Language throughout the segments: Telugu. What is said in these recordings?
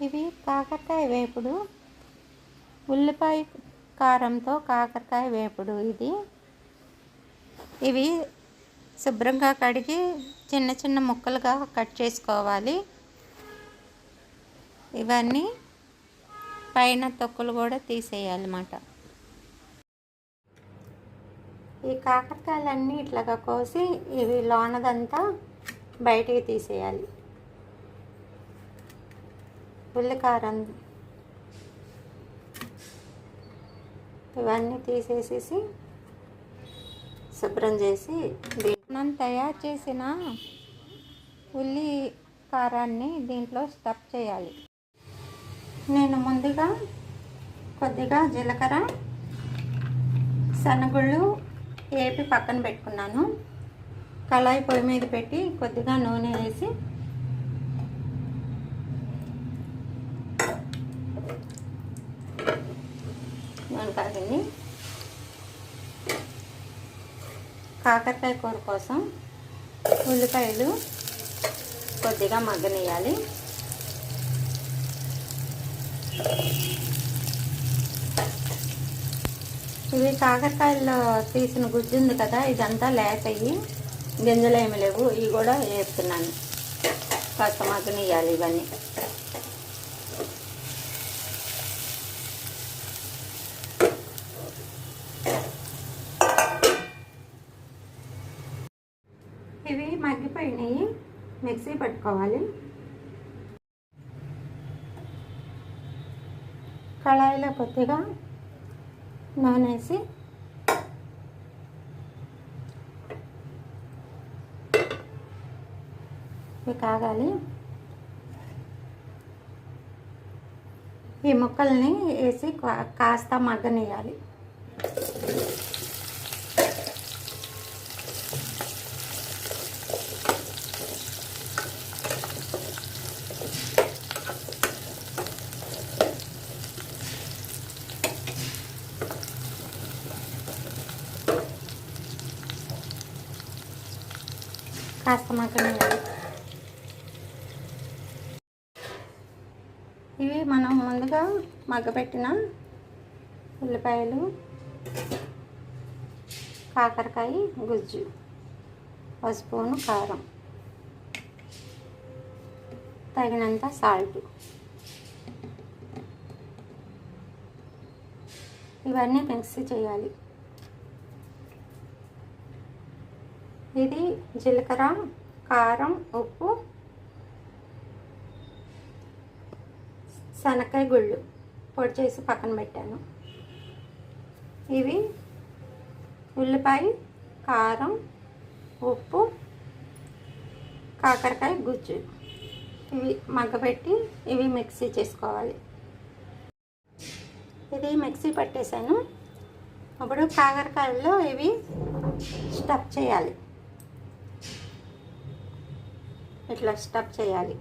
ఇవి కాకరకాయ వేపుడు, ఉల్లిపాయ కారంతో కాకరకాయ వేపుడు. ఇవి శుభ్రంగా కడిగి చిన్న చిన్న ముక్కలుగా కట్ చేసుకోవాలి. ఇవన్నీ పైన తొక్కులు కూడా తీసేయాలన్నమాట. ఈ కాకరకాయలన్నీ ఇట్లాగా కోసి ఇవి లోనదంతా బయటికి తీసేయాలి. ఉల్లికారం ఇవన్నీ తీసేసేసి శుభ్రం చేసి మనం తయారు చేసిన ఉల్లి కారాన్ని దీంట్లో స్టఫ్ చేయాలి. నేను ముందుగా కొద్దిగా జీలకర్ర, శనగుళ్ళు వేపి పక్కన పెట్టుకున్నాను. కళాయి పొయ్యి మీద పెట్టి కొద్దిగా నూనె వేసి నూనె కాగింది. కాకరకాయ కూర కోసం ఉల్లిపాయలు కొద్దిగా మగ్గనియాలి. ఇవి కాకరకాయల్లో తీసిన గుజ్జు ఉంది కదా, ఇదంతా లేతయ్యి, గింజలు ఏమి లేవు. ఇవి కూడా వేస్తున్నాను. కాస్త మగ్గనియాలి ఇవన్నీ. ఇవి మగ్గిపోయినాయి, మిక్సీ పట్టుకోవాలి. కళాయిలో కొద్దిగా నూనె వేసి ఇవి కాగాలి. ఈ ముక్కల్ని వేసి కాస్త మగ్గనియాలి. కాస్త మగ్గనియాలి. ఇవి మనం ముందుగా మగ్గపెట్టిన ఉల్లిపాయలు, కాకరకాయ గుజ్జు, ఒక స్పూను కారం, తగినంత సాల్ట్, ఇవన్నీ మిక్సీ చేయాలి. ఇది జీలకర్ర, కారం, ఉప్పు, శనక్కాయ గుళ్ళు పొడి చేసి పక్కన పెట్టాను. ఇవి ఉల్లిపాయ, కారం, ఉప్పు, కాకరకాయ గుజ్జు, ఇవి మగ్గపెట్టి ఇవి మిక్సీ చేసుకోవాలి. ఇది మిక్సీ పట్టేశాను. ఇప్పుడు కాకరకాయల్లో ఇవి స్టఫ్ చేయాలి. ఇట్లా స్టఫ్ చేయాలి.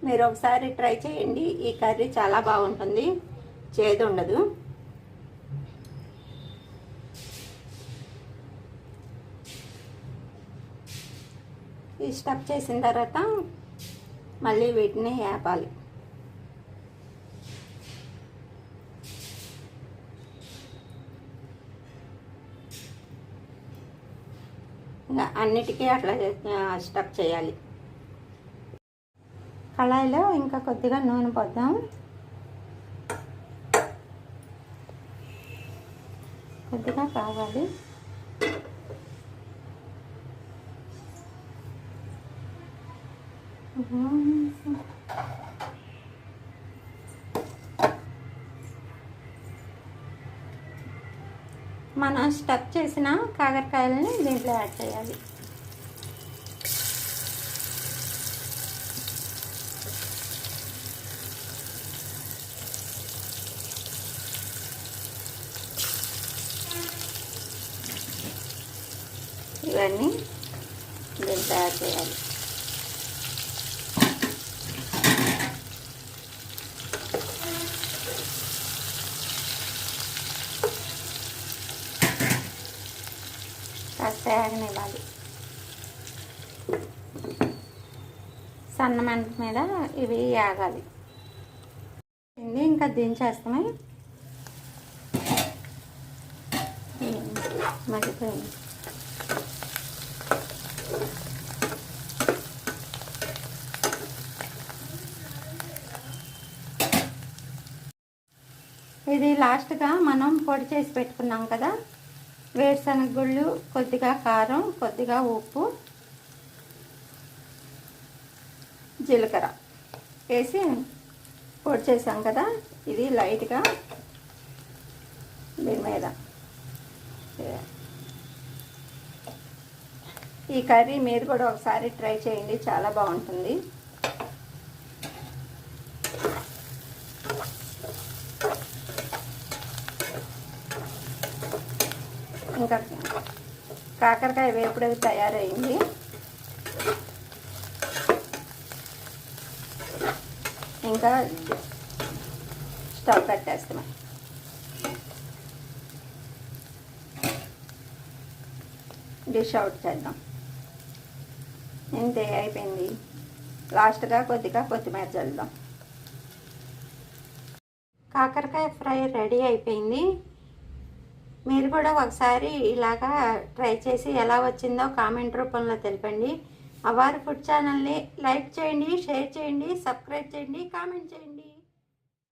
మీరు ఒకసారి ట్రై చేయండి. ఈ కర్రీ చాలా బాగుంటుంది, చేదు ఉండదు. ఈ స్టఫ్ చేసిన తర్వాత మళ్ళీ వీటిని వేపాలి. ఇంకా అన్నిటికీ అట్లా స్టఫ్ చేయాలి. కళాయిలో ఇంకా కొద్దిగా నూనె పోద్దాం. కొద్దిగా కావాలి. మనం స్టఫ్ చేసిన కాకరకాయలని దీంట్లో యాడ్ చేయాలి. ఇవన్నీ దీంట్లో యాడ్ చేయాలి. కాస్త ఆగనివ్వాలి. సన్న మంట మీద ఇవి యాగాలి. ఇంకా దించేస్తామే. మగ్గిపోయింది. ఇది లాస్ట్గా మనం పొడి చేసి పెట్టుకున్నాం కదా, వేరుశనగ గుళ్ళు, కొద్దిగా కారం, కొద్దిగా ఉప్పు, జీలకర్ర వేసి పొడి చేసాం కదా, ఇది లైట్గా దీని మీద. ఈ కర్రీ మీరు కూడా ఒకసారి ట్రై చేయండి, చాలా బాగుంటుంది. ఇంకా కాకరకాయ వేపుడు తయారైంది. ఇంకా స్టవ్ కట్టేస్తాం. డిష్ అవుట్ చేద్దాం. ఇంతే, అయిపోయింది. లాస్ట్గా కొద్దిగా కొత్తిమీర చల్లుదాం. కాకరకాయ ఫ్రై రెడీ అయిపోయింది. మీరు కూడా ఒకసారి ఇలాగా ట్రై చేసి ఎలా వచ్చిందో కామెంట్ రూపంలో తెలపండి. అవ్వారు ఫుడ్ ఛానల్ని లైక్ చేయండి, షేర్ చేయండి, సబ్స్క్రైబ్ చేయండి, కామెంట్ చేయండి.